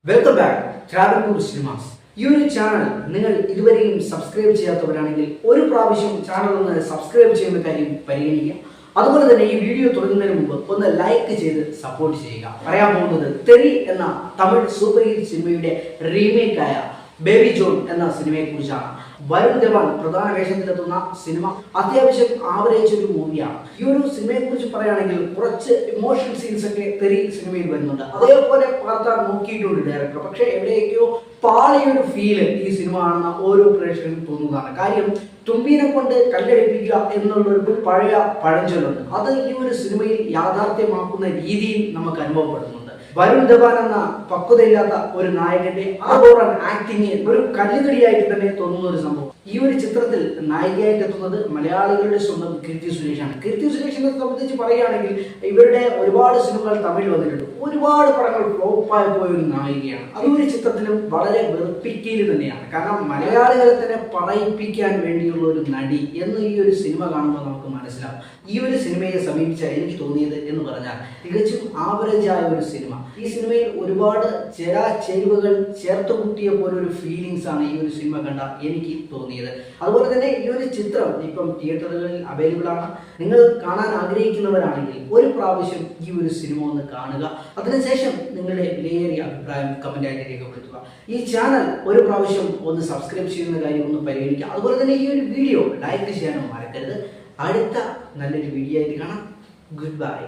Welcome back Travancore cinemas. ഈ ഒരു channel നിങ്ങൾ ഇതുവരെയും സബ്സ്ക്രൈബ് ചെയ്യാത്തവരാണെങ്കിൽ ഒരു പ്രാവശ്യം ചാനൽ ഒന്ന് സബ്സ്ക്രൈബ് ചെയ്യുന്ന കാര്യം പരിഗണിക്കുക. അതുപോലെ തന്നെ ഈ വീഡിയോ തുടങ്ങുന്നതിന് മുമ്പ് ഒന്ന് ലൈക്ക് ചെയ്ത് സപ്പോർട്ട് ചെയ്യുക. പറയാൻ പോകുന്നത് തെറി എന്ന തമിഴ് സൂപ്പർ ഹിറ്റ് സിനിമയുടെ റീമേക്കായ ബേബി ജോൺ എന്ന സിനിമയെ കുറിച്ചാണ്. വരുൺ ധവാൻ പ്രധാന വേഷത്തിലെത്തുന്ന സിനിമ അത്യാവശ്യം ആവറേജ് ഒരു മൂവിയാണ്. ഈ ഒരു സിനിമയെ കുറിച്ച് പറയുകയാണെങ്കിൽ കുറച്ച് ഇമോഷണൽ സീൻസ് ഒക്കെ തെറി സിനിമയിൽ വരുന്നുണ്ട്. അതേപോലെ പാർത്താൻ നോക്കിയിട്ടുണ്ട് ഡയറക്ടർ. പക്ഷെ എവിടെയൊക്കെയോ പാളിയൊരു ഫീല് ഈ സിനിമ കാണുന്ന ഓരോ പ്രേക്ഷകനും തോന്നുന്നതാണ്. കാര്യം തുമ്പീനെ കൊണ്ട് കല്ലെടുപ്പിക്കുക എന്നുള്ളൊരു പഴയ പഴഞ്ചൊല്ലുണ്ട്. അത് ഈ ഒരു സിനിമയിൽ യാഥാർത്ഥ്യമാക്കുന്ന രീതിയിൽ നമുക്ക് അനുഭവപ്പെടുന്നുണ്ട്. വരുൺ ധവാൻ എന്ന പക്വതയില്ലാത്ത ഒരു നായകന്റെ ആഗോറൻ ആക്ടിങ് ഒരു കല്ലുകടിയായിട്ട് തന്നെ തോന്നുന്ന ഒരു സംഭവം. ഈ ഒരു ചിത്രത്തിൽ നായികയായിട്ട് എത്തുന്നത് മലയാളികളുടെ സ്വന്തം കീർത്തി സുരേഷാണ്. കീർത്തി സുരേഷിനെ സംബന്ധിച്ച് പറയുകയാണെങ്കിൽ ഇവരുടെ ഒരുപാട് സിനിമകൾ തമിഴിൽ വന്നിട്ടുണ്ട്. ഒരുപാട് പടങ്ങൾ ഫ്ലോപ്പായി പോയ ഒരു നായികയാണ്. അത് ഒരു ചിത്രത്തിലും വളരെ വെറുപ്പിക്കൽ തന്നെയാണ്. കാരണം മലയാളികളെ തന്നെ പറയിപ്പിക്കാൻ വേണ്ടിയുള്ള ഒരു നടി എന്ന് ഈ ഒരു സിനിമ കാണുമ്പോൾ നമുക്ക് മനസ്സിലാവും. ഈ ഒരു സിനിമയെ സമീപിച്ച എനിക്ക് തോന്നിയത് എന്ന് പറഞ്ഞാൽ തികച്ചും ആവറേജ് ആയ ഒരു സിനിമ. ഈ സിനിമയിൽ ഒരുപാട് ചേരുവകൾ ചേർത്ത് കൂട്ടിയ പോലെ ഒരു ഫീലിങ്സ് ആണ് ഈ ഒരു സിനിമ കണ്ട എനിക്ക് തോന്നിയത്. അതുപോലെ തന്നെ ഈ ഒരു ചിത്രം ഇപ്പം തിയേറ്ററുകളിൽ അവൈലബിൾ ആണ്. നിങ്ങൾ കാണാൻ ആഗ്രഹിക്കുന്നവരാണെങ്കിൽ ഒരു പ്രാവശ്യം ഈ ഒരു സിനിമ ഒന്ന് കാണുക. അതിനുശേഷം നിങ്ങളുടെ വിലയേറിയ അഭിപ്രായം കമന്റായിട്ട് രേഖപ്പെടുത്തുക. ഈ ചാനൽ ഒരു പ്രാവശ്യം ഒന്ന് സബ്സ്ക്രൈബ് ചെയ്യുന്ന കാര്യം ഒന്ന് പരിഗണിക്കുക. അതുപോലെ തന്നെ ഈ ഒരു വീഡിയോ ലൈക്ക് ചെയ്യാനും മറക്കരുത്. അടുത്ത നല്ലൊരു വീഡിയോ ആയിട്ട് കാണാം. Good bye.